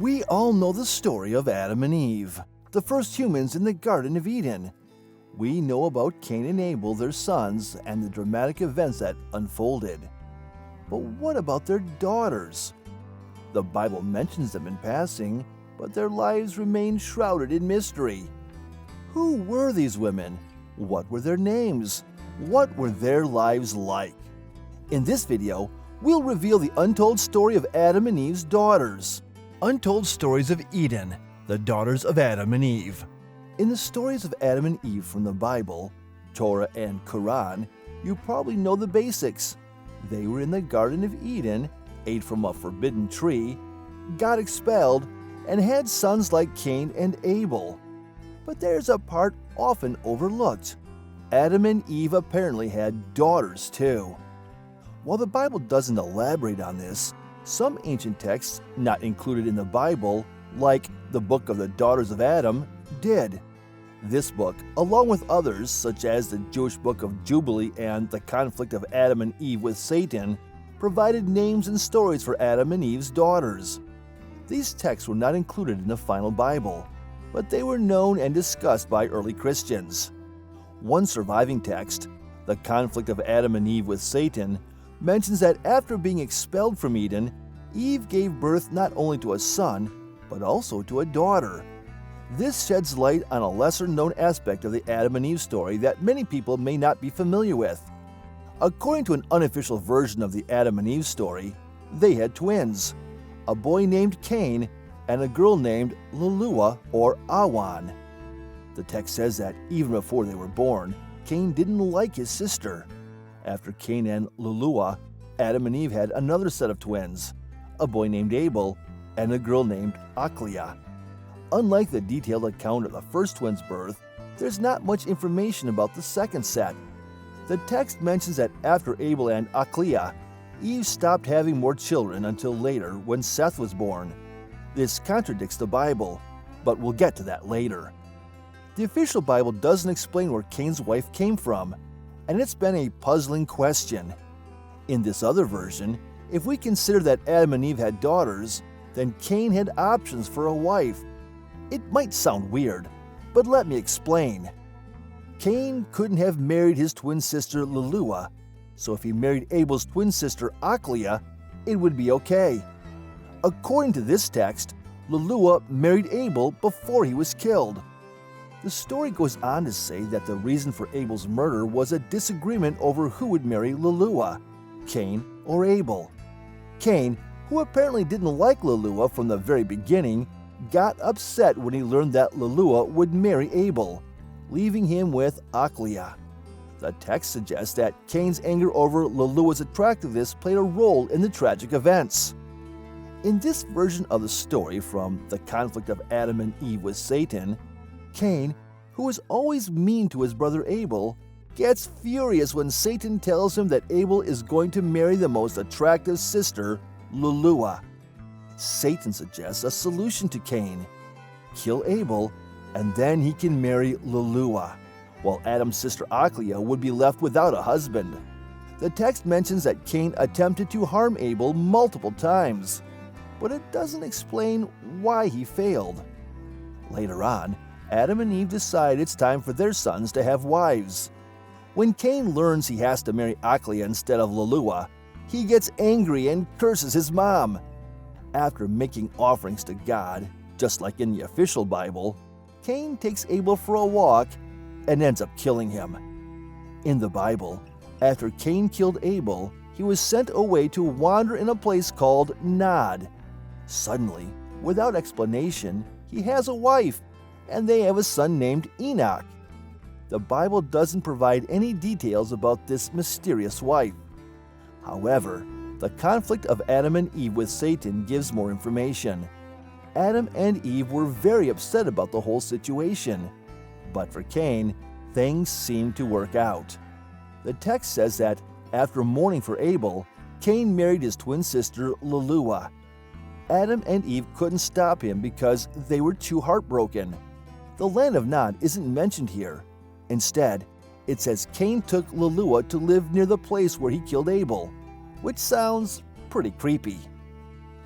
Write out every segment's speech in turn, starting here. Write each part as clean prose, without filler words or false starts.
We all know the story of Adam and Eve, the first humans in the Garden of Eden. We know about Cain and Abel, their sons, and the dramatic events that unfolded. But what about their daughters? The Bible mentions them in passing, but their lives remain shrouded in mystery. Who were these women? What were their names? What were their lives like? In this video, we'll reveal the untold story of Adam and Eve's daughters. Untold Stories of Eden, the daughters of Adam and Eve. In the stories of Adam and Eve from the Bible, Torah and Quran, you probably know the basics. They were in the Garden of Eden, ate from a forbidden tree, got expelled, and had sons like Cain and Abel. But there's a part often overlooked. Adam and Eve apparently had daughters too. While the Bible doesn't elaborate on this, some ancient texts not included in the Bible, like the Book of the Daughters of Adam, did. This book, along with others such as the Jewish Book of Jubilees and the conflict of Adam and Eve with Satan, provided names and stories for Adam and Eve's daughters. These texts were not included in the final Bible, but they were known and discussed by early Christians. One surviving text, the conflict of Adam and Eve with Satan, mentions that after being expelled from Eden, Eve gave birth not only to a son, but also to a daughter. This sheds light on a lesser-known aspect of the Adam and Eve story that many people may not be familiar with. According to an unofficial version of the Adam and Eve story, they had twins, a boy named Cain and a girl named Luluwa or Awan. The text says that even before they were born, Cain didn't like his sister. After Cain and Luluwa, Adam and Eve had another set of twins, a boy named Abel and a girl named Aklia. Unlike the detailed account of the first twins' birth, there's not much information about the second set. The text mentions that after Abel and Aklia, Eve stopped having more children until later when Seth was born. This contradicts the Bible, but we'll get to that later. The official Bible doesn't explain where Cain's wife came from, and it's been a puzzling question. In this other version, if we consider that Adam and Eve had daughters, then Cain had options for a wife. It might sound weird, but let me explain. Cain couldn't have married his twin sister Luluwa, so if he married Abel's twin sister Aklia, it would be okay. According to this text, Luluwa married Abel before he was killed. The story goes on to say that the reason for Abel's murder was a disagreement over who would marry Luluwa, Cain or Abel. Cain, who apparently didn't like Luluwa from the very beginning, got upset when he learned that Luluwa would marry Abel, leaving him with Aklia. The text suggests that Cain's anger over Luluwa's attractiveness played a role in the tragic events. In this version of the story from the conflict of Adam and Eve with Satan, Cain, who was always mean to his brother Abel, gets furious when Satan tells him that Abel is going to marry the most attractive sister, Luluwa. Satan suggests a solution to Cain: kill Abel, and then he can marry Luluwa, while Adam's sister Aklia would be left without a husband. The text mentions that Cain attempted to harm Abel multiple times, but it doesn't explain why he failed. Later on, Adam and Eve decide it's time for their sons to have wives. When Cain learns he has to marry Aklia instead of Luluwa, he gets angry and curses his mom. After making offerings to God, just like in the official Bible, Cain takes Abel for a walk and ends up killing him. In the Bible, after Cain killed Abel, he was sent away to wander in a place called Nod. Suddenly, without explanation, he has a wife, and they have a son named Enoch. The Bible doesn't provide any details about this mysterious wife. However, the conflict of Adam and Eve with Satan gives more information. Adam and Eve were very upset about the whole situation, but for Cain, things seemed to work out. The text says that after mourning for Abel, Cain married his twin sister Luluwa. Adam and Eve couldn't stop him because they were too heartbroken. The land of Nod isn't mentioned here. Instead, it says Cain took Luluwa to live near the place where he killed Abel, which sounds pretty creepy.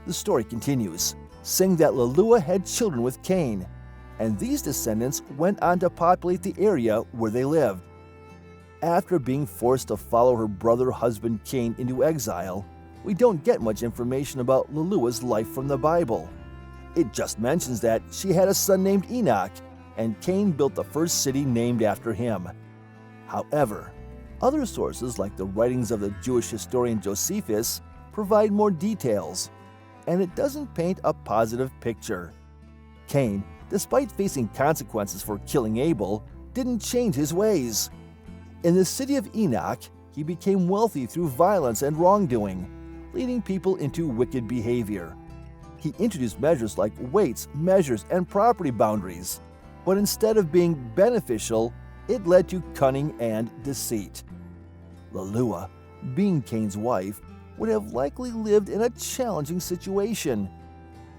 The story continues. saying that Luluwa had children with Cain, and these descendants went on to populate the area where they lived. After being forced to follow her brother husband Cain into exile, we don't get much information about Luluwa's life from the Bible. It just mentions that she had a son named Enoch, and Cain built the first city named after him. However, other sources like the writings of the Jewish historian Josephus provide more details, and it doesn't paint a positive picture. Cain, despite facing consequences for killing Abel, didn't change his ways. In the city of Enoch, he became wealthy through violence and wrongdoing, leading people into wicked behavior. He introduced measures like weights, measures, and property boundaries, but instead of being beneficial, it led to cunning and deceit. Luluwa, being Cain's wife, would have likely lived in a challenging situation.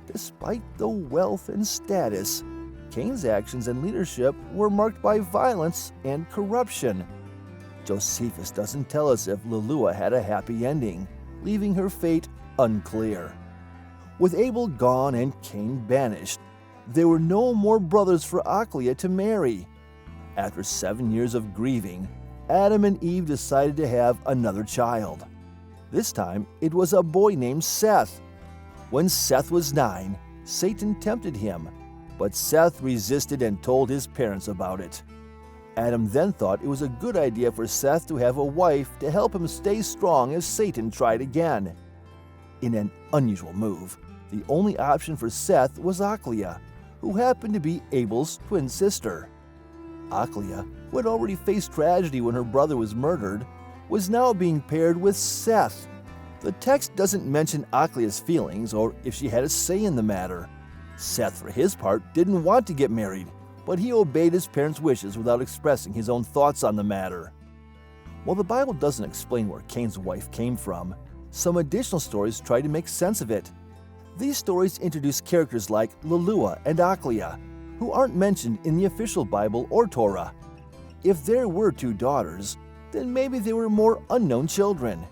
Despite the wealth and status, Cain's actions and leadership were marked by violence and corruption. Josephus doesn't tell us if Luluwa had a happy ending, leaving her fate unclear. With Abel gone and Cain banished, there were no more brothers for Achliah to marry. After 7 years of grieving, Adam and Eve decided to have another child. This time, it was a boy named Seth. When Seth was 9, Satan tempted him, but Seth resisted and told his parents about it. Adam then thought it was a good idea for Seth to have a wife to help him stay strong if Satan tried again. In an unusual move, the only option for Seth was Achliah, who happened to be Abel's twin sister. Achliah, who had already faced tragedy when her brother was murdered, was now being paired with Seth. The text doesn't mention Achliah's feelings or if she had a say in the matter. Seth, for his part, didn't want to get married, but he obeyed his parents' wishes without expressing his own thoughts on the matter. While the Bible doesn't explain where Cain's wife came from, some additional stories try to make sense of it. These stories introduce characters like Luluwa and Achliah, who aren't mentioned in the official Bible or Torah. If there were 2 daughters, then maybe they were more unknown children.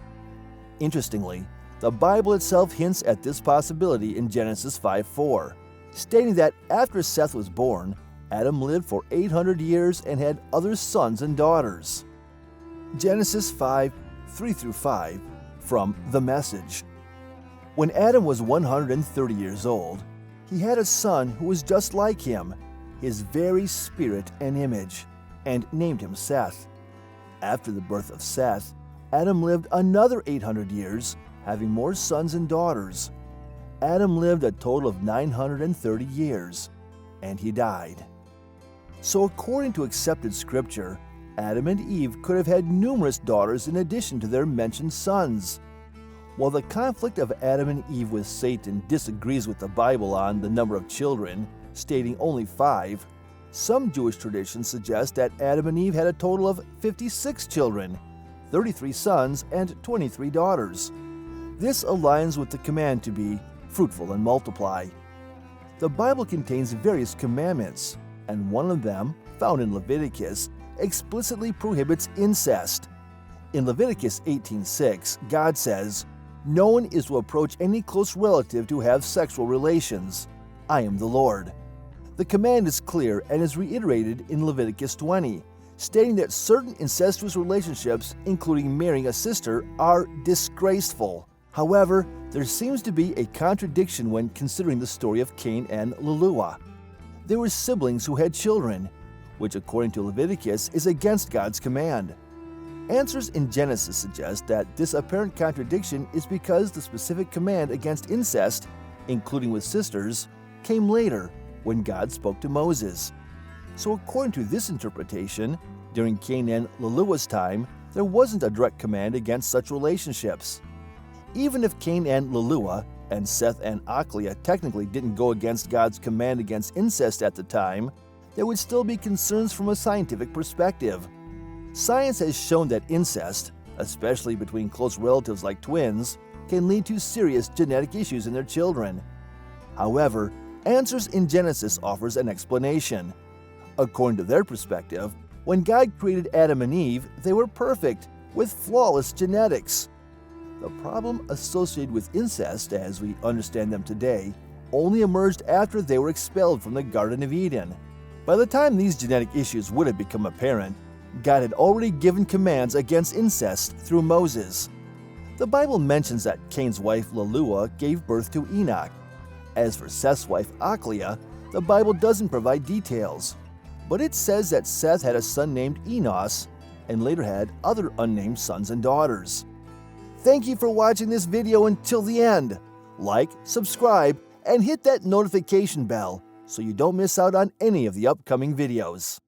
Interestingly, the Bible itself hints at this possibility in Genesis 5:4, stating that after Seth was born, Adam lived for 800 years and had other sons and daughters. Genesis 5:3-5 from The Message. When Adam was 130 years old, he had a son who was just like him, his very spirit and image, and named him Seth. After the birth of Seth, Adam lived another 800 years, having more sons and daughters. Adam lived a total of 930 years, and he died. So according to accepted scripture, Adam and Eve could have had numerous daughters in addition to their mentioned sons. While the conflict of Adam and Eve with Satan disagrees with the Bible on the number of children, stating only 5, some Jewish traditions suggest that Adam and Eve had a total of 56 children, 33 sons and 23 daughters. This aligns with the command to be fruitful and multiply. The Bible contains various commandments, and one of them, found in Leviticus, explicitly prohibits incest. In Leviticus 18:6, God says, "No one is to approach any close relative to have sexual relations. I am the Lord." The command is clear and is reiterated in Leviticus 20, stating that certain incestuous relationships, including marrying a sister, are disgraceful. However, there seems to be a contradiction when considering the story of Cain and Luluwa. They were siblings who had children, which according to Leviticus is against God's command. Answers in Genesis suggest that this apparent contradiction is because the specific command against incest, including with sisters, came later when God spoke to Moses. So according to this interpretation, during Cain and Luluwa's time, there wasn't a direct command against such relationships. Even if Cain and Luluwa and Seth and Achliah technically didn't go against God's command against incest at the time, there would still be concerns from a scientific perspective. Science has shown that incest, especially between close relatives like twins, can lead to serious genetic issues in their children. However, Answers in Genesis offers an explanation. According to their perspective, when God created Adam and Eve, they were perfect, with flawless genetics. The problem associated with incest, as we understand them today, only emerged after they were expelled from the Garden of Eden. By the time these genetic issues would have become apparent, God had already given commands against incest through Moses. The Bible mentions that Cain's wife Luluwa gave birth to Enoch. As for Seth's wife Achlia, the Bible doesn't provide details, but it says that Seth had a son named Enos and later had other unnamed sons and daughters. Thank you for watching this video until the end. Like, subscribe, and hit that notification bell so you don't miss out on any of the upcoming videos.